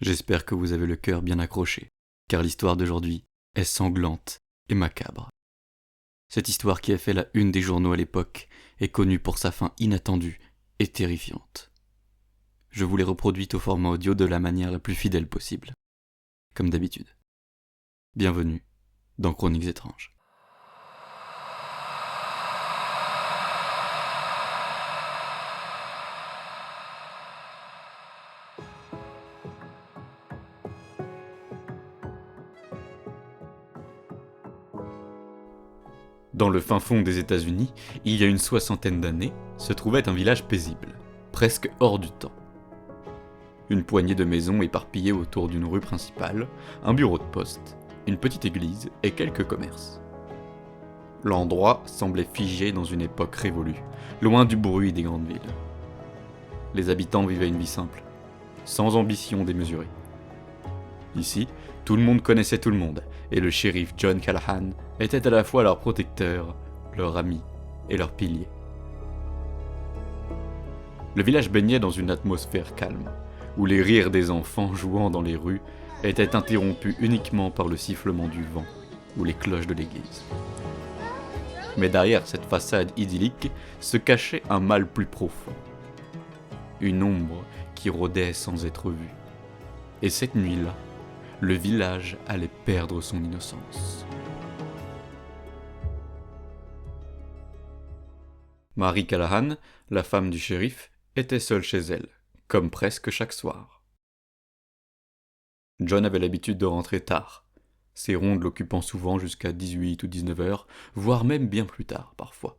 J'espère que vous avez le cœur bien accroché, car l'histoire d'aujourd'hui est sanglante et macabre. Cette histoire qui a fait la une des journaux à l'époque est connue pour sa fin inattendue et terrifiante. Je vous l'ai reproduite au format audio de la manière la plus fidèle possible, comme d'habitude. Bienvenue dans Chroniques étranges. Dans le fin fond des États-Unis, il y a une 60aine d'années, se trouvait un village paisible, presque hors du temps. Une poignée de maisons éparpillées autour d'une rue principale, un bureau de poste, une petite église et quelques commerces. L'endroit semblait figé dans une époque révolue, loin du bruit des grandes villes. Les habitants vivaient une vie simple, sans ambition démesurée. Ici, tout le monde connaissait tout le monde, et le shérif John Callahan était à la fois leur protecteur, leur ami et leur pilier. Le village baignait dans une atmosphère calme, où les rires des enfants jouant dans les rues étaient interrompus uniquement par le sifflement du vent ou les cloches de l'église. Mais derrière cette façade idyllique se cachait un mal plus profond, une ombre qui rôdait sans être vue. Et cette nuit-là, le village allait perdre son innocence. Mary Callahan, la femme du shérif, était seule chez elle, comme presque chaque soir. John avait l'habitude de rentrer tard, ses rondes l'occupant souvent jusqu'à 18 ou 19 heures, voire même bien plus tard parfois.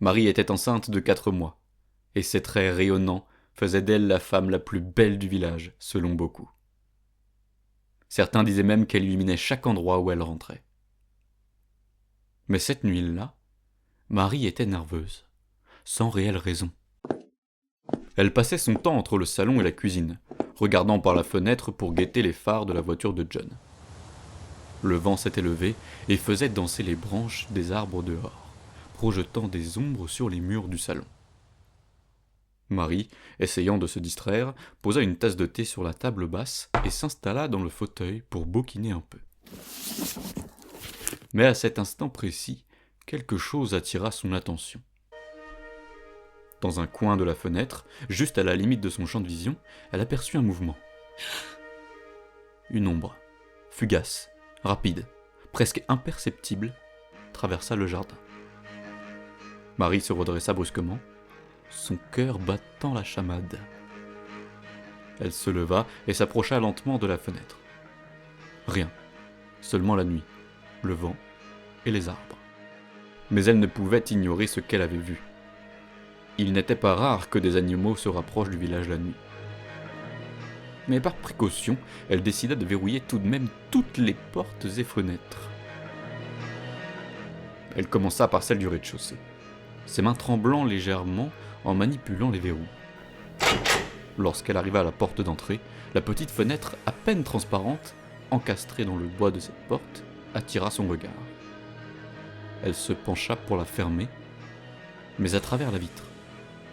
Mary était enceinte de 4 mois, et ses traits rayonnants faisaient d'elle la femme la plus belle du village, selon beaucoup. Certains disaient même qu'elle illuminait chaque endroit où elle rentrait. Mais cette nuit-là, Mary était nerveuse, sans réelle raison. Elle passait son temps entre le salon et la cuisine, regardant par la fenêtre pour guetter les phares de la voiture de John. Le vent s'était levé et faisait danser les branches des arbres dehors, projetant des ombres sur les murs du salon. Mary, essayant de se distraire, posa une tasse de thé sur la table basse et s'installa dans le fauteuil pour bouquiner un peu. Mais à cet instant précis, quelque chose attira son attention. Dans un coin de la fenêtre, juste à la limite de son champ de vision, elle aperçut un mouvement. Une ombre, fugace, rapide, presque imperceptible, traversa le jardin. Mary se redressa brusquement, son cœur battant la chamade. Elle se leva et s'approcha lentement de la fenêtre. Rien, seulement la nuit, le vent et les arbres. Mais elle ne pouvait ignorer ce qu'elle avait vu. Il n'était pas rare que des animaux se rapprochent du village la nuit. Mais par précaution, elle décida de verrouiller tout de même toutes les portes et fenêtres. Elle commença par celle du rez-de-chaussée, ses mains tremblant légèrement en manipulant les verrous. Lorsqu'elle arriva à la porte d'entrée, la petite fenêtre, à peine transparente, encastrée dans le bois de cette porte, attira son regard. Elle se pencha pour la fermer, mais à travers la vitre,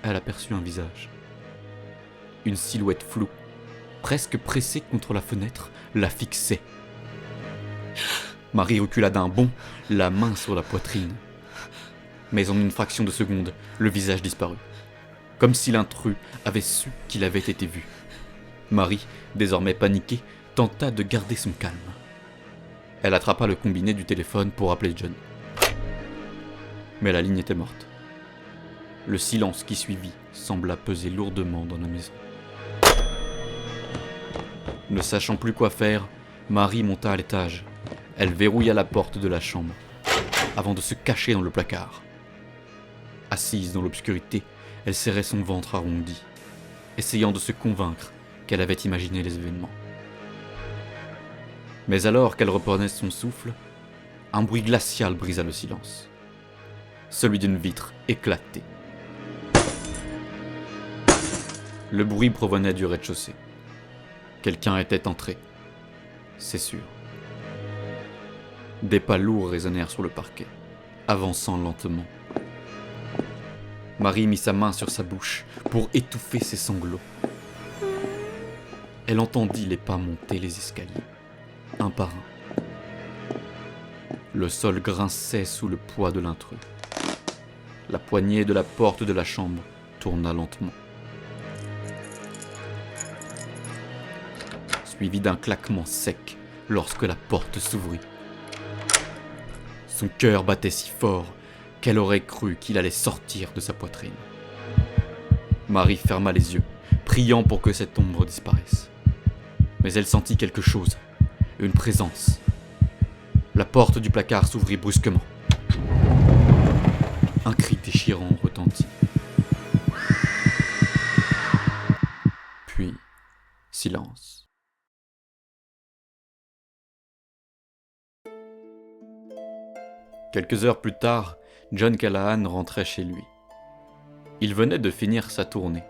elle aperçut un visage. Une silhouette floue, presque pressée contre la fenêtre, la fixait. Mary recula d'un bond, la main sur la poitrine. Mais en une fraction de seconde, le visage disparut, comme si l'intrus avait su qu'il avait été vu. Mary, désormais paniquée, tenta de garder son calme. Elle attrapa le combiné du téléphone pour appeler John. Mais la ligne était morte. Le silence qui suivit sembla peser lourdement dans la maison. Ne sachant plus quoi faire, Mary monta à l'étage. Elle verrouilla la porte de la chambre, avant de se cacher dans le placard. Assise dans l'obscurité, elle serrait son ventre arrondi, essayant de se convaincre qu'elle avait imaginé les événements. Mais alors qu'elle reprenait son souffle, un bruit glacial brisa le silence. Celui d'une vitre éclatée. Le bruit provenait du rez-de-chaussée. Quelqu'un était entré, c'est sûr. Des pas lourds résonnèrent sur le parquet, avançant lentement. Mary mit sa main sur sa bouche pour étouffer ses sanglots. elle entendit les pas monter les escaliers, un par un. Le sol grinçait sous le poids de l'intrus. La poignée de la porte de la chambre tourna lentement, suivi d'un claquement sec lorsque la porte s'ouvrit. Son cœur battait si fort qu'elle aurait cru qu'il allait sortir de sa poitrine. Marie ferma les yeux, priant pour que cette ombre disparaisse. Mais elle sentit quelque chose, une présence. La porte du placard s'ouvrit brusquement. Un cri déchirant retentit. Puis, silence. Quelques heures plus tard, John Callahan rentrait chez lui. Il venait de finir sa tournée,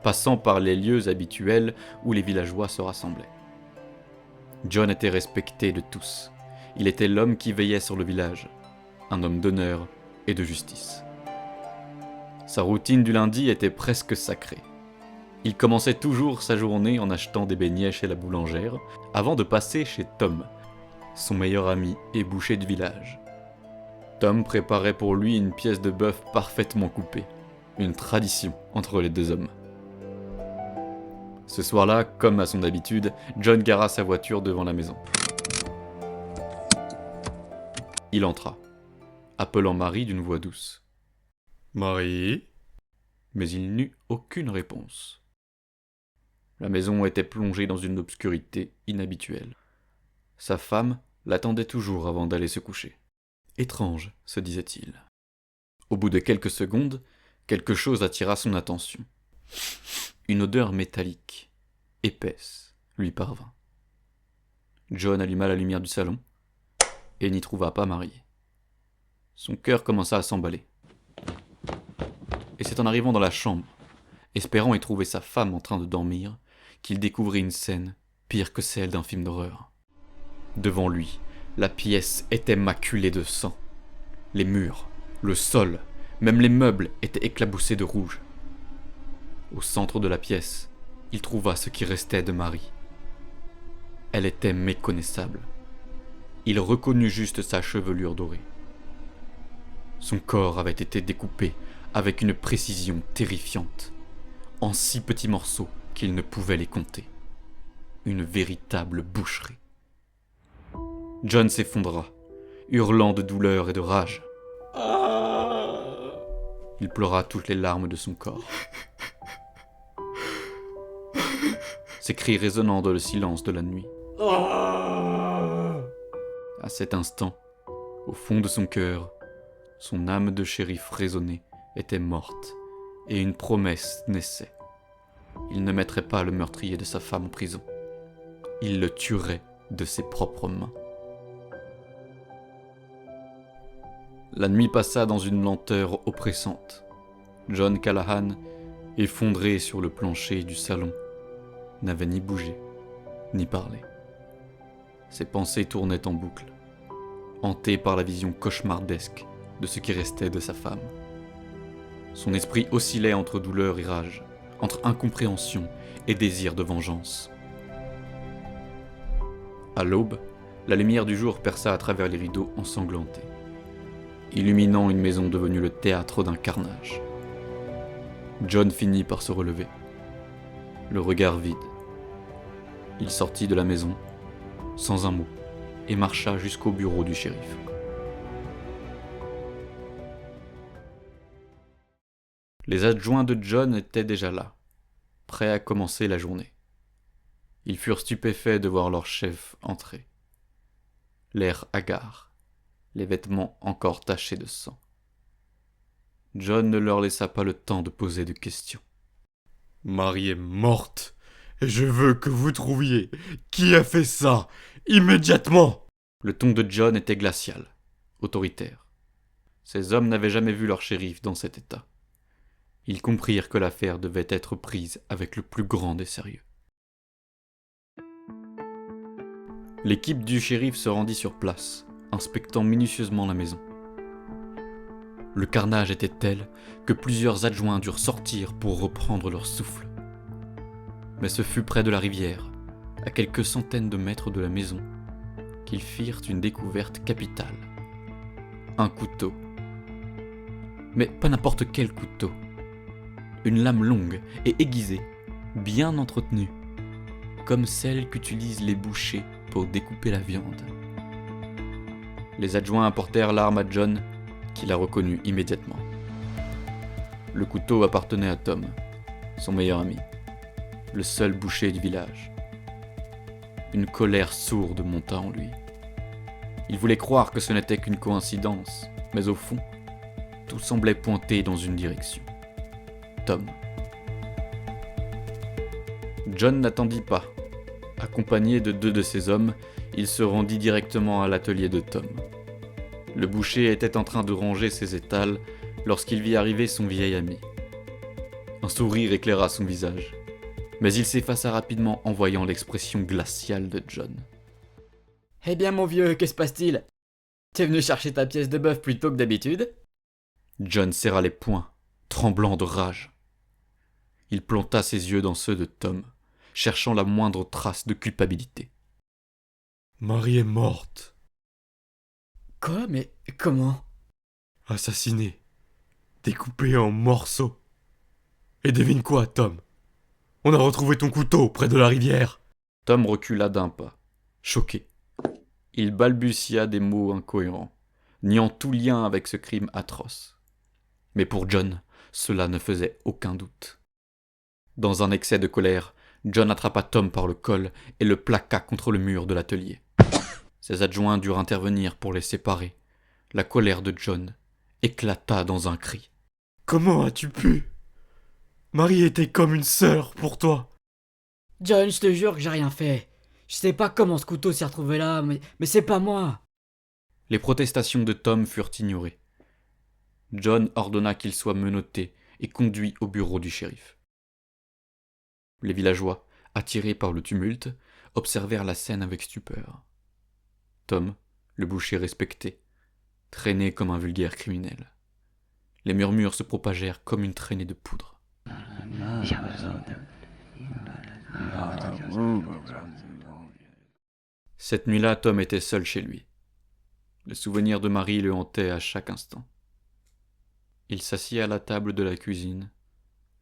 passant par les lieux habituels où les villageois se rassemblaient. John était respecté de tous. Il était l'homme qui veillait sur le village, un homme d'honneur et de justice. Sa routine du lundi était presque sacrée. Il commençait toujours sa journée en achetant des beignets chez la boulangère, avant de passer chez Tom, son meilleur ami et boucher du village. Tom préparait pour lui une pièce de bœuf parfaitement coupée, une tradition entre les deux hommes. Ce soir-là, comme à son habitude, John gara sa voiture devant la maison. Il entra, appelant Marie d'une voix douce. « Marie ?» Mais il n'eut aucune réponse. La maison était plongée dans une obscurité inhabituelle. Sa femme l'attendait toujours avant d'aller se coucher. Étrange, se disait-il. Au bout de quelques secondes, quelque chose attira son attention. Une odeur métallique, épaisse, lui parvint. John alluma la lumière du salon et n'y trouva pas Marie. Son cœur commença à s'emballer. Et c'est en arrivant dans la chambre, espérant y trouver sa femme en train de dormir, qu'il découvrit une scène pire que celle d'un film d'horreur. Devant lui, la pièce était maculée de sang. Les murs, le sol, même les meubles étaient éclaboussés de rouge. Au centre de la pièce, il trouva ce qui restait de Marie. Elle était méconnaissable. Il reconnut juste sa chevelure dorée. Son corps avait été découpé avec une précision terrifiante, en 6 petits morceaux qu'il ne pouvait les compter. Une véritable boucherie. John s'effondra, hurlant de douleur et de rage. Il pleura toutes les larmes de son corps. Ses cris résonnant dans le silence de la nuit. À cet instant, au fond de son cœur, son âme de shérif raisonnée était morte, et une promesse naissait. Il ne mettrait pas le meurtrier de sa femme en prison. Il le tuerait de ses propres mains. La nuit passa dans une lenteur oppressante. John Callahan, effondré sur le plancher du salon, n'avait ni bougé, ni parlé. Ses pensées tournaient en boucle, hanté par la vision cauchemardesque de ce qui restait de sa femme. Son esprit oscillait entre douleur et rage, entre incompréhension et désir de vengeance. À l'aube, la lumière du jour perça à travers les rideaux ensanglantés, illuminant une maison devenue le théâtre d'un carnage. John finit par se relever, le regard vide. Il sortit de la maison, sans un mot, et marcha jusqu'au bureau du shérif. Les adjoints de John étaient déjà là, prêts à commencer la journée. Ils furent stupéfaits de voir leur chef entrer. L'air hagard, les vêtements encore tachés de sang. John ne leur laissa pas le temps de poser de questions. « Marie est morte, et je veux que vous trouviez qui a fait ça, immédiatement !» Le ton de John était glacial, autoritaire. Ces hommes n'avaient jamais vu leur shérif dans cet état. Ils comprirent que l'affaire devait être prise avec le plus grand des sérieux. L'équipe du shérif se rendit sur place, inspectant minutieusement la maison. Le carnage était tel que plusieurs adjoints durent sortir pour reprendre leur souffle. Mais ce fut près de la rivière, à quelques centaines de mètres de la maison, qu'ils firent une découverte capitale. Un couteau. Mais pas n'importe quel couteau. Une lame longue et aiguisée, bien entretenue, comme celle qu'utilisent les bouchers pour découper la viande. Les adjoints apportèrent l'arme à John, qui la reconnut immédiatement. Le couteau appartenait à Tom, son meilleur ami, le seul boucher du village. Une colère sourde monta en lui. Il voulait croire que ce n'était qu'une coïncidence, mais au fond, tout semblait pointer dans une direction. Tom. John n'attendit pas. Accompagné de 2 de ses hommes, il se rendit directement à l'atelier de Tom. Le boucher était en train de ranger ses étals lorsqu'il vit arriver son vieil ami. Un sourire éclaira son visage, mais il s'effaça rapidement en voyant l'expression glaciale de John. « Eh bien mon vieux, que se passe-t-il? T'es venu chercher ta pièce de bœuf plus tôt que d'habitude ?» John serra les poings, tremblant de rage. Il planta ses yeux dans ceux de Tom, cherchant la moindre trace de culpabilité. « Marie est morte. »« Quoi? Mais comment? » ?»« Assassinée, découpée en morceaux. Et devine quoi, Tom? On a retrouvé ton couteau près de la rivière. » Tom recula d'un pas, choqué. Il balbutia des mots incohérents, niant tout lien avec ce crime atroce. Mais pour John, cela ne faisait aucun doute. Dans un excès de colère, John attrapa Tom par le col et le plaqua contre le mur de l'atelier. Ses adjoints durent intervenir pour les séparer. La colère de John éclata dans un cri. « Comment as-tu pu? Marie était comme une sœur pour toi. » »« John, je te jure que j'ai rien fait. Je sais pas comment ce couteau s'est retrouvé là, mais c'est pas moi. » Les protestations de Tom furent ignorées. John ordonna qu'il soit menotté et conduit au bureau du shérif. Les villageois, attirés par le tumulte, observèrent la scène avec stupeur. Tom, le boucher respecté, traînait comme un vulgaire criminel. Les murmures se propagèrent comme une traînée de poudre. Cette nuit-là, Tom était seul chez lui. Le souvenir de Marie le hantait à chaque instant. Il s'assit à la table de la cuisine,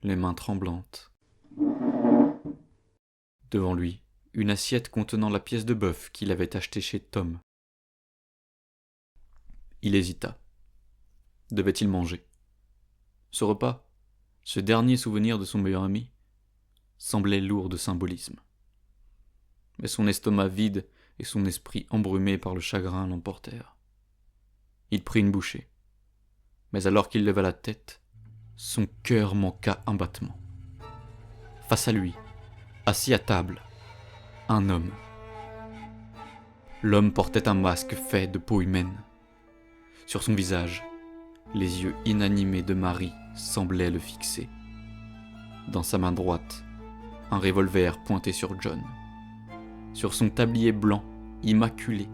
les mains tremblantes. Devant lui, une assiette contenant la pièce de bœuf qu'il avait achetée chez Tom. Il hésita. Devait-il manger? Ce repas, ce dernier souvenir de son meilleur ami, semblait lourd de symbolisme. Mais son estomac vide et son esprit embrumé par le chagrin l'emportèrent. Il prit une bouchée. Mais alors qu'il leva la tête, son cœur manqua un battement. Face à lui, assis à table, un homme. L'homme portait un masque fait de peau humaine. Sur son visage, les yeux inanimés de Marie semblaient le fixer. Dans sa main droite, un revolver pointé sur John. Sur son tablier blanc, immaculé,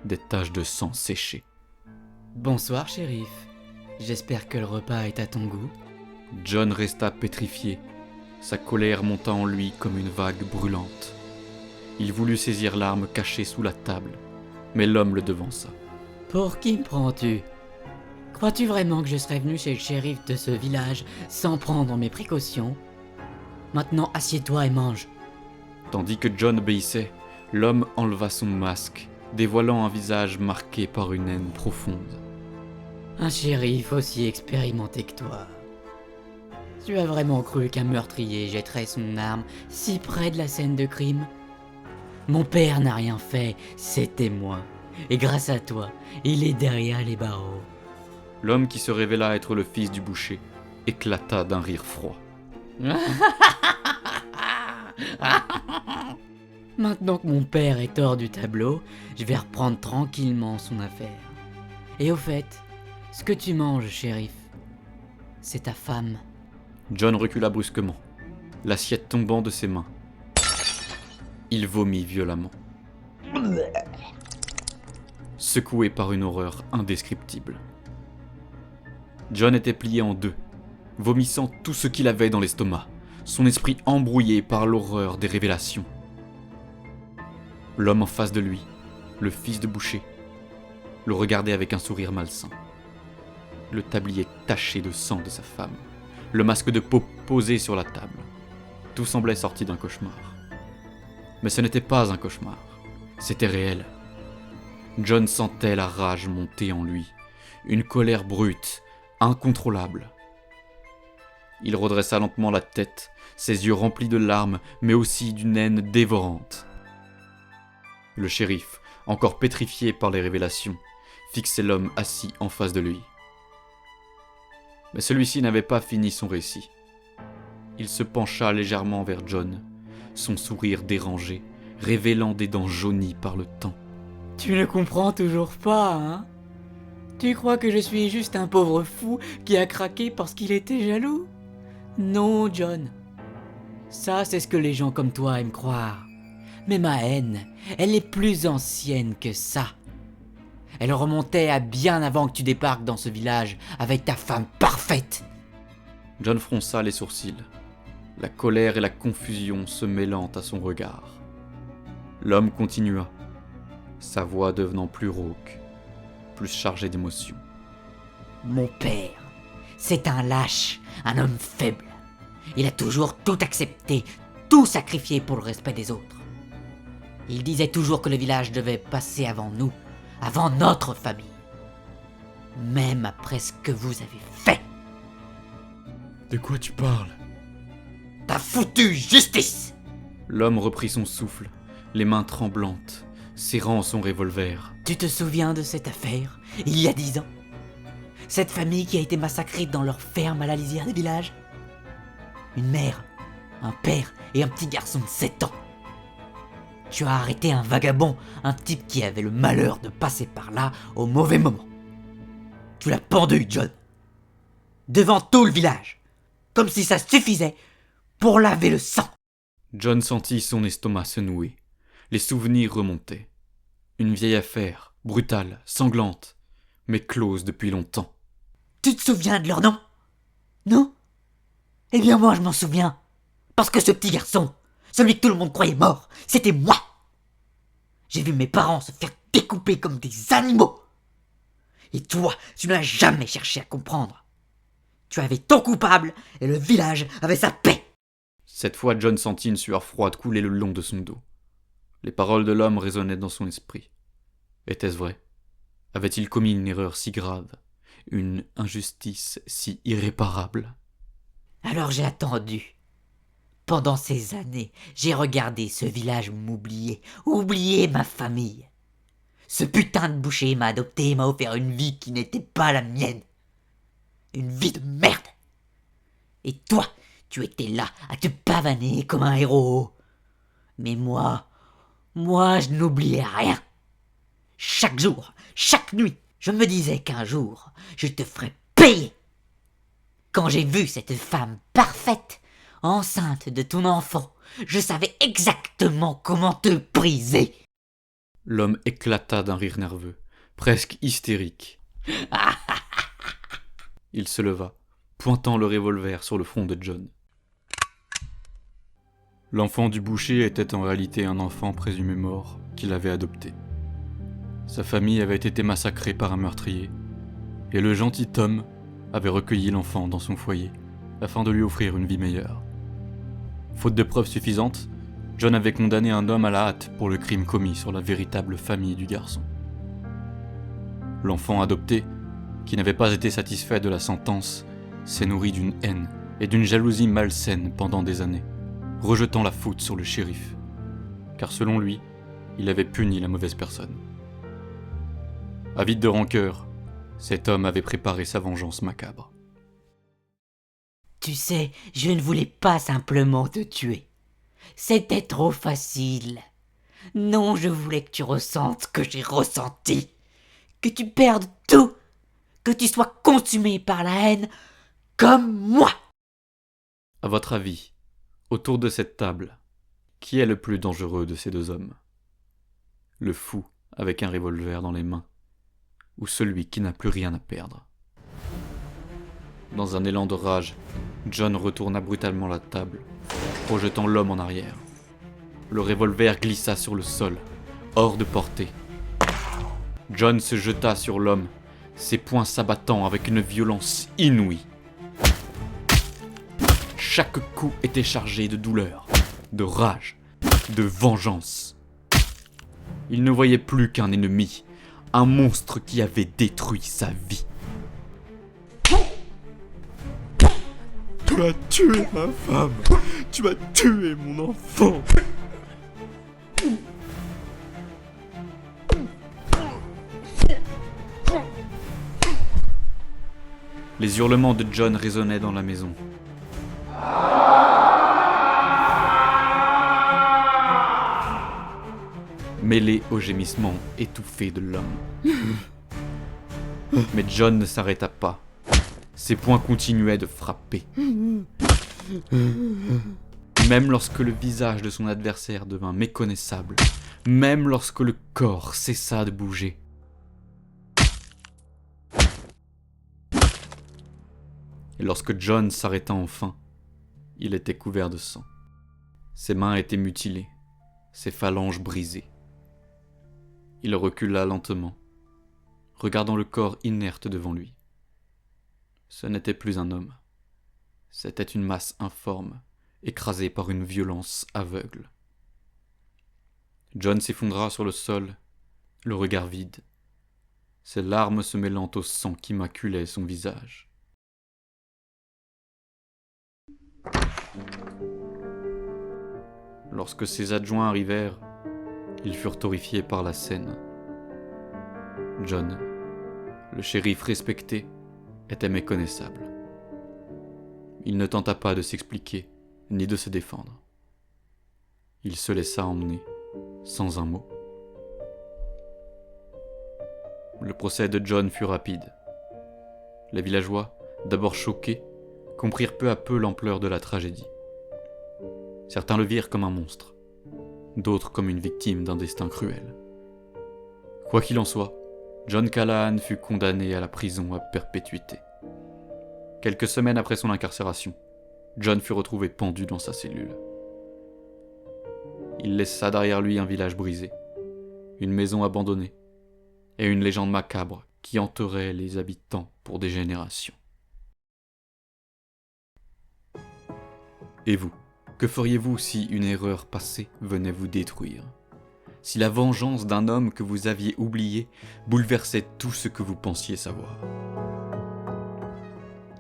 des taches de sang séchées. « Bonsoir, shérif. J'espère que le repas est à ton goût. » John resta pétrifié. Sa colère monta en lui comme une vague brûlante. Il voulut saisir l'arme cachée sous la table, mais l'homme le devança. « Pour qui me prends-tu? Crois-tu vraiment que je serais venu chez le shérif de ce village sans prendre mes précautions? Maintenant, assieds-toi et mange. » Tandis que John obéissait, l'homme enleva son masque, dévoilant un visage marqué par une haine profonde. « Un shérif aussi expérimenté que toi. Tu as vraiment cru qu'un meurtrier jetterait son arme si près de la scène de crime? Mon père n'a rien fait, c'était moi. Et grâce à toi, il est derrière les barreaux. » L'homme qui se révéla être le fils du boucher éclata d'un rire froid. Maintenant que mon père est hors du tableau, je vais reprendre tranquillement son affaire. Et au fait, ce que tu manges, shérif, c'est ta femme. John recula brusquement, l'assiette tombant de ses mains. Il vomit violemment. Secoué par une horreur indescriptible. John était plié en deux, vomissant tout ce qu'il avait dans l'estomac, son esprit embrouillé par l'horreur des révélations. L'homme en face de lui, le fils de boucher, le regardait avec un sourire malsain. Le tablier taché de sang de sa femme, le masque de peau posé sur la table. Tout semblait sorti d'un cauchemar. Mais ce n'était pas un cauchemar, c'était réel. John sentait la rage monter en lui, une colère brute, incontrôlable. Il redressa lentement la tête, ses yeux remplis de larmes, mais aussi d'une haine dévorante. Le shérif, encore pétrifié par les révélations, fixait l'homme assis en face de lui. Mais celui-ci n'avait pas fini son récit. Il se pencha légèrement vers John, son sourire dérangé, révélant des dents jaunies par le temps. Tu ne comprends toujours pas, hein? Tu crois que je suis juste un pauvre fou qui a craqué parce qu'il était jaloux? Non, John. Ça, c'est ce que les gens comme toi aiment croire. Mais ma haine, elle est plus ancienne que ça. Elle remontait à bien avant que tu débarques dans ce village avec ta femme parfaite. John fronça les sourcils, la colère et la confusion se mêlant à son regard. L'homme continua, sa voix devenant plus rauque, plus chargée d'émotion. Mon père, c'est un lâche, un homme faible. Il a toujours tout accepté, tout sacrifié pour le respect des autres. Il disait toujours que le village devait passer avant nous, avant notre famille. Même après ce que vous avez fait. De quoi tu parles? Ta foutue justice! L'homme reprit son souffle, les mains tremblantes, serrant son revolver. Tu te souviens de cette affaire, il y a 10 ans? Cette famille qui a été massacrée dans leur ferme à la lisière des villages? Une mère, un père et un petit garçon de 7 ans. Tu as arrêté un vagabond, un type qui avait le malheur de passer par là au mauvais moment. Tu l'as pendu, John. Devant tout le village. Comme si ça suffisait pour laver le sang. John sentit son estomac se nouer. Les souvenirs remontaient. Une vieille affaire, brutale, sanglante, mais close depuis longtemps. Tu te souviens de leur nom? Non? Eh bien moi je m'en souviens. Parce que ce petit garçon, celui que tout le monde croyait mort, c'était moi. J'ai vu mes parents se faire découper comme des animaux. Et toi, tu n'as jamais cherché à comprendre. Tu avais ton coupable et le village avait sa paix. Cette fois, John sentit une sueur froide couler le long de son dos. Les paroles de l'homme résonnaient dans son esprit. Était-ce vrai? Avait-il commis une erreur si grave, une injustice si irréparable? Alors j'ai attendu. Pendant ces années, j'ai regardé ce village m'oublier, oublier ma famille. Ce putain de boucher m'a adopté et m'a offert une vie qui n'était pas la mienne. Une vie de merde. Et toi, tu étais là à te pavaner comme un héros. Mais moi, je n'oubliais rien. Chaque jour, chaque nuit, je me disais qu'un jour, je te ferais payer. Quand j'ai vu cette femme parfaite, enceinte de ton enfant, je savais exactement comment te briser. L'homme éclata d'un rire nerveux, presque hystérique. Il se leva, pointant le revolver sur le front de John. L'enfant du boucher était en réalité un enfant présumé mort qu'il avait adopté. Sa famille avait été massacrée par un meurtrier, et le gentil Tom avait recueilli l'enfant dans son foyer, afin de lui offrir une vie meilleure. Faute de preuves suffisantes, John avait condamné un homme à la hâte pour le crime commis sur la véritable famille du garçon. L'enfant adopté, qui n'avait pas été satisfait de la sentence, s'est nourri d'une haine et d'une jalousie malsaine pendant des années, rejetant la faute sur le shérif, car selon lui, il avait puni la mauvaise personne. Avide de rancœur, cet homme avait préparé sa vengeance macabre. Tu sais, je ne voulais pas simplement te tuer. C'était trop facile. Non, je voulais que tu ressentes ce que j'ai ressenti. Que tu perdes tout. Que tu sois consumé par la haine comme moi. À votre avis, autour de cette table, qui est le plus dangereux de ces deux hommes? Le fou avec un revolver dans les mains, ou celui qui n'a plus rien à perdre? Dans un élan de rage, John retourna brutalement la table, projetant l'homme en arrière. Le revolver glissa sur le sol, hors de portée. John se jeta sur l'homme, ses poings s'abattant avec une violence inouïe. Chaque coup était chargé de douleur, de rage, de vengeance. Il ne voyait plus qu'un ennemi, un monstre qui avait détruit sa vie. Tu as tué ma femme. Tu as tué mon enfant. Les hurlements de John résonnaient dans la maison. Mêlés aux gémissements étouffés de l'homme. Mais John ne s'arrêta pas. Ses poings continuaient de frapper. Même lorsque le visage de son adversaire devint méconnaissable, même lorsque le corps cessa de bouger. Et lorsque John s'arrêta enfin, il était couvert de sang. Ses mains étaient mutilées, ses phalanges brisées. Il recula lentement, regardant le corps inerte devant lui. Ce n'était plus un homme. C'était une masse informe, écrasée par une violence aveugle. John s'effondra sur le sol, le regard vide, ses larmes se mêlant au sang qui maculait son visage. Lorsque ses adjoints arrivèrent, ils furent horrifiés par la scène. John, le shérif respecté, était méconnaissable. Il ne tenta pas de s'expliquer, ni de se défendre. Il se laissa emmener, sans un mot. Le procès de John fut rapide. Les villageois, d'abord choqués, comprirent peu à peu l'ampleur de la tragédie. Certains le virent comme un monstre, d'autres comme une victime d'un destin cruel. Quoi qu'il en soit, John Callahan fut condamné à la prison à perpétuité. Quelques semaines après son incarcération, John fut retrouvé pendu dans sa cellule. Il laissa derrière lui un village brisé, une maison abandonnée et une légende macabre qui hanterait les habitants pour des générations. Et vous, que feriez-vous si une erreur passée venait vous détruire ? Si la vengeance d'un homme que vous aviez oublié bouleversait tout ce que vous pensiez savoir.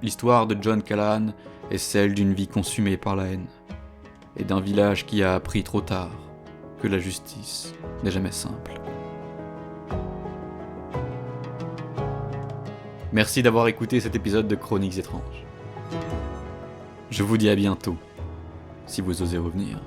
L'histoire de John Callahan est celle d'une vie consumée par la haine, et d'un village qui a appris trop tard que la justice n'est jamais simple. Merci d'avoir écouté cet épisode de Chroniques étranges. Je vous dis à bientôt, si vous osez revenir.